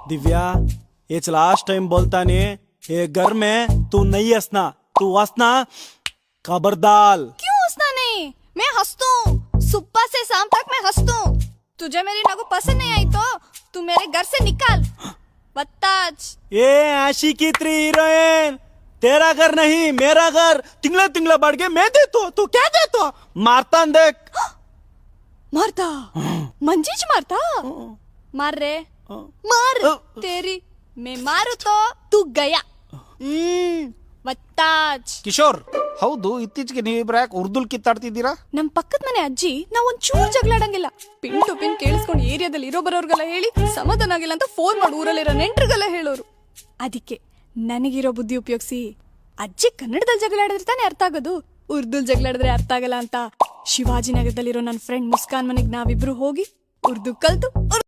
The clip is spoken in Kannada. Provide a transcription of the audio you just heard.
दिव्या ये लास्ट टाइम बोलता नहीं, ये घर में तू नहीं हंसना, तू हंसना खबरदार। क्यों हंसना नहीं? मैं हंसता हूँ, सुबह से शाम तक मैं हंसता हूँ। तुझे मेरी नगु पसंद नहीं आई तो तू मेरे घर से निकाल, बत्ताज। ये आशिकी 3 हीरोइन, तेरा घर नहीं मेरा घर, तिंगला तिंगला बढ़ के मैं देता, तू क्या देता? मारता देख। मारता? मंजीज मारता? मार रे, मार तेरी। मैं मारू तो तू गया। ಬತ್ತಾಜ್. ಕಿಶೋರ್, ಹೌದು ಇತ್ತೀಚೆಗೆ ನೀವಿಬ್ರು ಯಾಕೆ ಉರ್ದುಲ್ ಕಿತ್ತಾಡ್ತಿದ್ದೀರಾ? ನಮ್ ಪಕ್ಕದ ಮನೆ ಅಜ್ಜಿ ನಾವ್ ಒಂದ್ ಚೂರು ಜಗಳಾಡಂಗಿಲ್ಲ. ಪಿನ್ ಟು ಪಿನ್ ಕೇಳಿಸ್ಕೊಂಡು ಏರಿಯಾದಲ್ಲಿ ಇರೋ ಬರೋರ್ಗೆಲ್ಲ ಹೇಳಿ ಸಮಾಧಾನ ಆಗಿಲ್ಲ ಅಂತ ಫೋನ್ ಮಾಡಿ ಊರಲ್ಲಿರೋ ನೆಂಟ್ರಿಗೆಲ್ಲ ಹೇಳೋರು. ಅದಕ್ಕೆ ನನಗಿರೋ ಬುದ್ಧಿ ಉಪಯೋಗಿಸಿ ಅಜ್ಜಿ ಕನ್ನಡದಲ್ಲಿ ಜಗಳಾಡಿದ್ರೆ ತಾನೇ ಅರ್ಥ ಆಗೋದು, ಉರ್ದುಲ್ ಜಗಳಾಡಿದ್ರೆ ಅರ್ಥ ಆಗಲ್ಲ ಅಂತ ಶಿವಾಜಿನಗರದಲ್ಲಿರೋ ನನ್ನ ಫ್ರೆಂಡ್ ಮುಸ್ಕಾನ್ ಮನೆಗ್ ನಾವಿಬ್ರು ಹೋಗಿ ಉರ್ದು ಕಲ್ತು